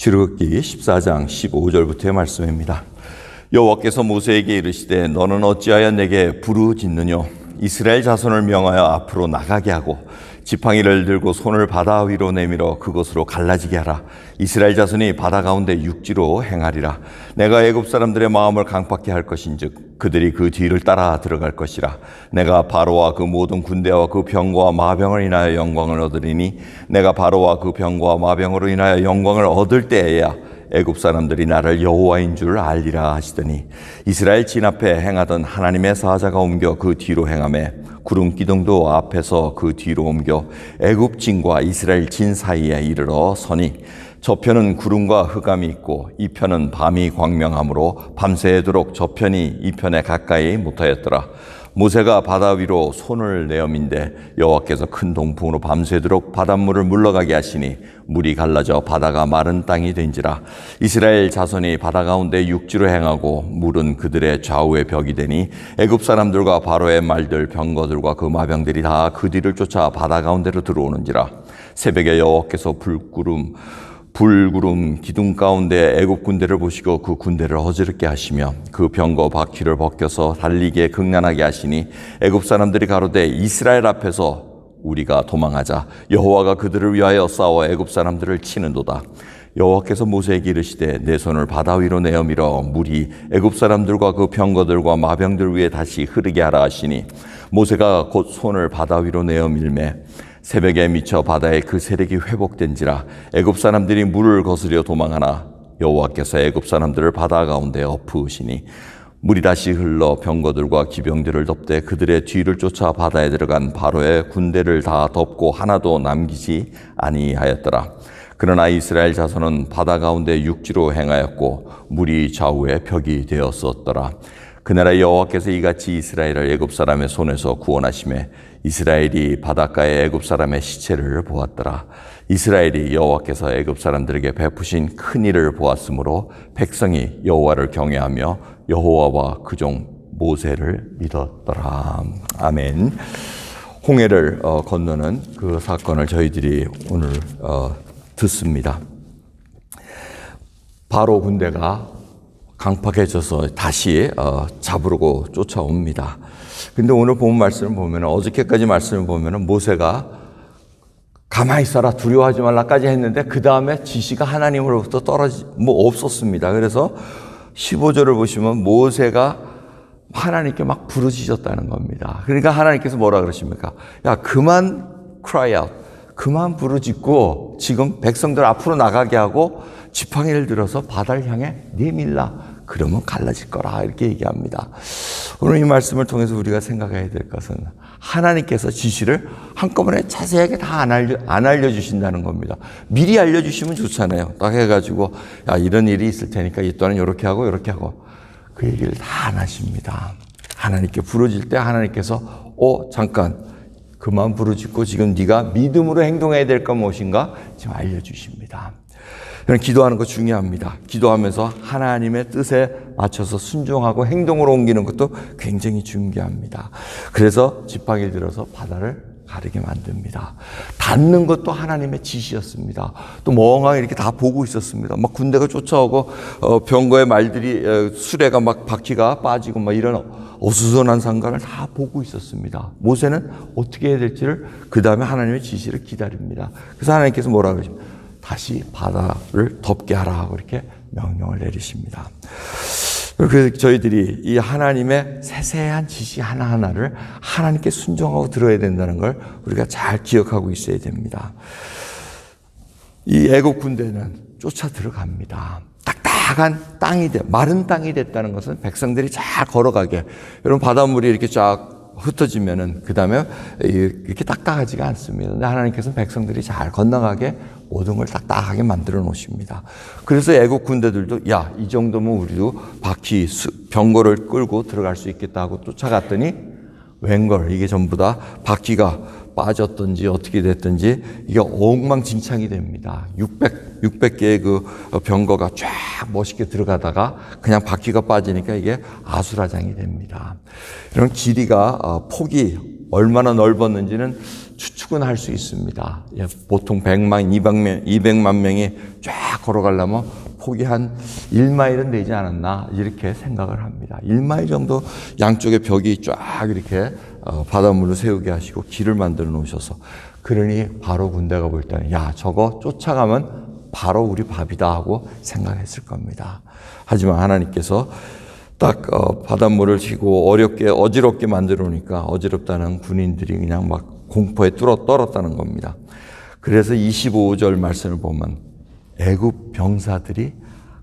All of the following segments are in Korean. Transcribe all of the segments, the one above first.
출애굽기 14장 15절부터의 말씀입니다. 여호와께서 모세에게 이르시되 너는 어찌하여 내게 부르짖느뇨? 이스라엘 자손을 명하여 앞으로 나가게 하고 지팡이를 들고 손을 바다 위로 내밀어 그곳으로 갈라지게 하라. 이스라엘 자손이 바다 가운데 육지로 행하리라. 내가 애굽 사람들의 마음을 강팍케 할 것인즉 그들이 그 뒤를 따라 들어갈 것이라. 내가 바로와 그 모든 군대와 그 병거와 마병을 인하여 영광을 얻으리니 내가 바로와 그 병거와 마병으로 인하여 영광을 얻을 때에야 애굽 사람들이 나를 여호와인 줄 알리라 하시더니 이스라엘 진 앞에 행하던 하나님의 사자가 옮겨 그 뒤로 행하매 구름 기둥도 앞에서 그 뒤로 옮겨 애굽 진과 이스라엘 진 사이에 이르러 서니 저편은 구름과 흑암이 있고 이 편은 밤이 광명하므로 밤새도록 저편이 이 편에 가까이 못하였더라. 모세가 바다 위로 손을 내어민데 여호와께서 큰 동풍으로 밤새도록 바닷물을 물러가게 하시니 물이 갈라져 바다가 마른 땅이 된지라. 이스라엘 자손이 바다 가운데 육지로 행하고 물은 그들의 좌우에 벽이 되니 애굽 사람들과 바로의 말들 병거들과 그 마병들이 다 그 뒤를 쫓아 바다 가운데로 들어오는지라. 새벽에 여호와께서 불구름 기둥 가운데 애굽 군대를 보시고 그 군대를 어지럽게 하시며 그 병거 바퀴를 벗겨서 달리게 극난하게 하시니 애굽 사람들이 가로되 이스라엘 앞에서 우리가 도망하자. 여호와가 그들을 위하여 싸워 애굽 사람들을 치는도다. 여호와께서 모세에게 이르시되 내 손을 바다 위로 내어밀어 물이 애굽 사람들과 그 병거들과 마병들 위에 다시 흐르게 하라 하시니 모세가 곧 손을 바다 위로 내어밀매 새벽에 미쳐 바다에 그 세력이 회복된지라. 애굽 사람들이 물을 거스려 도망하나 여호와께서 애굽 사람들을 바다 가운데 엎으시니 물이 다시 흘러 병거들과 기병들을 덮되 그들의 뒤를 쫓아 바다에 들어간 바로의 군대를 다 덮고 하나도 남기지 아니하였더라. 그러나 이스라엘 자손은 바다 가운데 육지로 행하였고 물이 좌우에 벽이 되었었더라. 그날에 여호와께서 이같이 이스라엘을 애굽 사람의 손에서 구원하시매 이스라엘이 바닷가에 애굽 사람의 시체를 보았더라. 이스라엘이 여호와께서 애굽 사람들에게 베푸신 큰 일을 보았으므로 백성이 여호와를 경외하며 여호와와 그 종 모세를 믿었더라. 아멘. 홍해를 건너는 그 사건을 저희들이 오늘 듣습니다. 바로 군대가 강팍해져서 다시 잡으려고 쫓아옵니다. 근데 오늘 본 말씀을 보면, 어저께까지 말씀을 보면 모세가 가만히 있어라, 두려워하지 말라까지 했는데 그 다음에 지시가 하나님으로부터 없었습니다. 그래서 15절을 보시면 모세가 하나님께 막 부르짖었다는 겁니다. 그러니까 하나님께서 뭐라 그러십니까? 야, 그만 cry out, 그만 부르짖고 지금 백성들 앞으로 나가게 하고 지팡이를 들어서 바다를 향해 내밀라. 그러면 갈라질 거라. 이렇게 얘기합니다. 오늘 이 말씀을 통해서 우리가 생각해야 될 것은 하나님께서 지시를 한꺼번에 자세하게 다 안 알려주신다는 겁니다. 미리 알려주시면 좋잖아요. 딱 해가지고 야, 이런 일이 있을 테니까 이 또한 이렇게 하고 이렇게 하고 그 얘기를 다 안 하십니다. 하나님께 부르짖을 때 하나님께서 잠깐 그만 부르짖고 지금 네가 믿음으로 행동해야 될 건 무엇인가 지금 알려주십니다. 기도하는 거 중요합니다. 기도하면서 하나님의 뜻에 맞춰서 순종하고 행동으로 옮기는 것도 굉장히 중요합니다. 그래서 지팡이를 들어서 바다를 가르게 만듭니다. 닿는 것도 하나님의 지시였습니다. 또 멍하게 이렇게 다 보고 있었습니다. 막 군대가 쫓아오고 병거의 말들이 수레가 막 바퀴가 빠지고 막 이런 어수선한 상관을 다 보고 있었습니다. 모세는 어떻게 해야 될지를 그 다음에 하나님의 지시를 기다립니다. 그래서 하나님께서 뭐라 그러십니까? 다시 바다를 덮게 하라 하고 이렇게 명령을 내리십니다. 그래서 저희들이 이 하나님의 세세한 지시 하나하나를 하나님께 순종하고 들어야 된다는 걸 우리가 잘 기억하고 있어야 됩니다. 이 애국 군대는 쫓아 들어갑니다. 딱딱한 땅이 마른 땅이 됐다는 것은 백성들이 잘 걸어가게, 여러분 바닷물이 이렇게 쫙 흩어지면은 그 다음에 이렇게 딱딱하지가 않습니다. 근데 하나님께서는 백성들이 잘 건너가게 모든 걸 딱딱하게 만들어 놓으십니다. 그래서 애국 군대들도 야, 이 정도면 우리도 바퀴 병거를 끌고 들어갈 수 있겠다 하고 쫓아갔더니 웬걸 이게 전부 다 바퀴가 빠졌든지 어떻게 됐든지 이게 엉망진창이 됩니다. 600개의 그 병거가 쫙 멋있게 들어가다가 그냥 바퀴가 빠지니까 이게 아수라장이 됩니다. 이런 길이가 폭이 얼마나 넓었는지는 추측은 할 수 있습니다. 보통 100만, 200만 명이 쫙 걸어가려면 폭이 한 1마일은 되지 않았나 이렇게 생각을 합니다. 1마일 정도 양쪽에 벽이 쫙 이렇게 바닷물을 세우게 하시고 길을 만들어 놓으셔서, 그러니 바로 군대가 볼 때는 야, 저거 쫓아가면 바로 우리 밥이다 하고 생각했을 겁니다. 하지만 하나님께서 딱 바닷물을 쥐고 어지럽게 만들어 놓으니까 어지럽다는 군인들이 그냥 막 공포에 떨었다는 겁니다. 그래서 25절 말씀을 보면 애굽 병사들이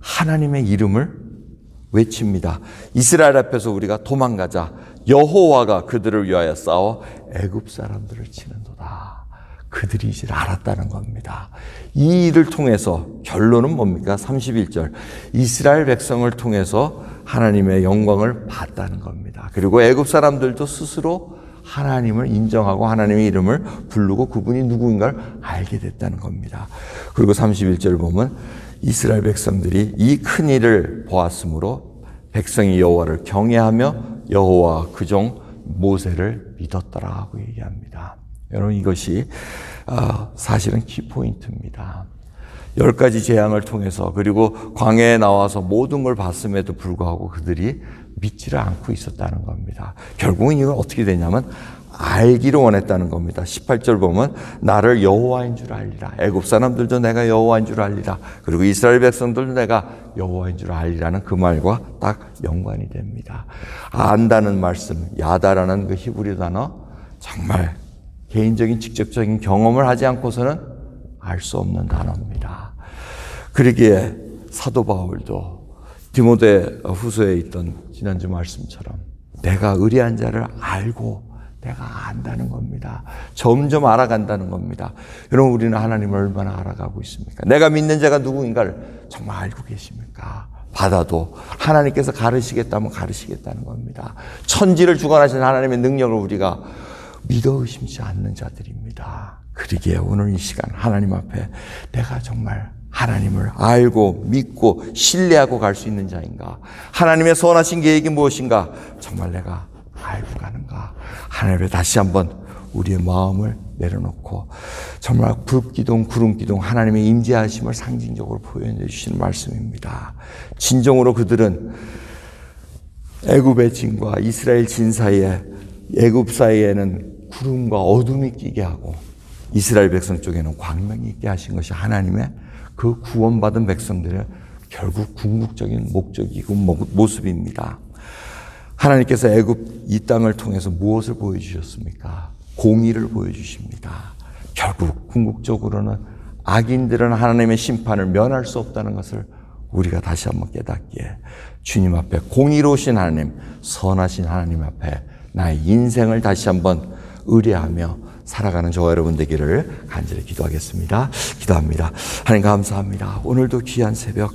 하나님의 이름을 외칩니다. 이스라엘 앞에서 우리가 도망가자. 여호와가 그들을 위하여 싸워 애굽 사람들을 치는도다. 그들이 이제 알았다는 겁니다. 이 일을 통해서 결론은 뭡니까? 31절. 이스라엘 백성을 통해서 하나님의 영광을 봤다는 겁니다. 그리고 애굽 사람들도 스스로 하나님을 인정하고 하나님의 이름을 부르고 그분이 누구인가를 알게 됐다는 겁니다. 그리고 31절 보면 이스라엘 백성들이 이 큰 일을 보았으므로 백성이 여호와를 경외하며 여호와 그 종 모세를 믿었더라 하고 얘기합니다. 여러분, 이것이 사실은 키포인트입니다. 10가지 재앙을 통해서 그리고 광야에 나와서 모든 걸 봤음에도 불구하고 그들이 믿지를 않고 있었다는 겁니다. 결국은 이건 어떻게 되냐면 알기를 원했다는 겁니다. 18절 보면 나를 여호와인 줄 알리라. 애굽 사람들도 내가 여호와인 줄 알리라. 그리고 이스라엘 백성들도 내가 여호와인 줄 알리라는 그 말과 딱 연관이 됩니다. 안다는 말씀, 야다라는 그 히브리 단어, 정말 개인적인 직접적인 경험을 하지 않고서는 알 수 없는 단어입니다. 그러기에 사도 바울도 디모데 후서에 있던 지난주 말씀처럼 내가 의리한 자를 알고 내가 안다는 겁니다. 점점 알아간다는 겁니다. 여러분, 우리는 하나님을 얼마나 알아가고 있습니까? 내가 믿는 자가 누구인가를 정말 알고 계십니까? 받아도 하나님께서 가르치겠다면 가르치겠다는 겁니다. 천지를 주관하신 하나님의 능력을 우리가 믿어 의심치 않는 자들입니다. 그러기에 오늘 이 시간 하나님 앞에 내가 정말 하나님을 알고 믿고 신뢰하고 갈 수 있는 자인가? 하나님의 선하신 계획이 무엇인가? 정말 내가 알고 가는가? 하나님 앞에 다시 한번 우리의 마음을 내려놓고 정말 불기둥 구름기둥 하나님의 임재하심을 상징적으로 표현해 주시는 말씀입니다. 진정으로 그들은 애굽의 진과 이스라엘 진 사이에, 애굽 사이에는 구름과 어둠이 끼게 하고 이스라엘 백성 쪽에는 광명이 있게 하신 것이 하나님의 그 구원받은 백성들의 결국 궁극적인 목적이고 모습입니다. 하나님께서 애굽 이 땅을 통해서 무엇을 보여주셨습니까? 공의를 보여주십니다. 결국 궁극적으로는 악인들은 하나님의 심판을 면할 수 없다는 것을 우리가 다시 한번 깨닫기에 주님 앞에 공의로우신 하나님, 선하신 하나님 앞에 나의 인생을 다시 한번 의뢰하며 살아가는 저와 여러분 되기를 간절히 기도하겠습니다. 기도합니다. 하나님 감사합니다. 오늘도 귀한 새벽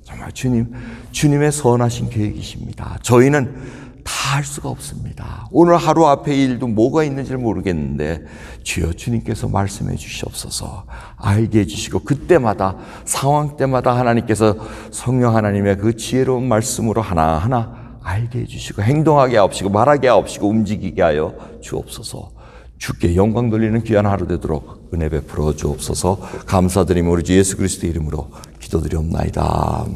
정말 주님의 선하신 계획이십니다. 저희는 다 할 수가 없습니다. 오늘 하루 앞에 일도 뭐가 있는지를 모르겠는데 주여 주님께서 말씀해 주시옵소서. 알게 해주시고 그때마다 상황 때마다 하나님께서 성령 하나님의 그 지혜로운 말씀으로 하나하나 알게 해주시고 행동하게 하옵시고 말하게 하옵시고 움직이게 하여 주옵소서. 주께 영광 돌리는 귀한 하루 되도록 은혜 베풀어 주옵소서. 감사드리며 우리 주 예수 그리스도의 이름으로 기도드리옵나이다.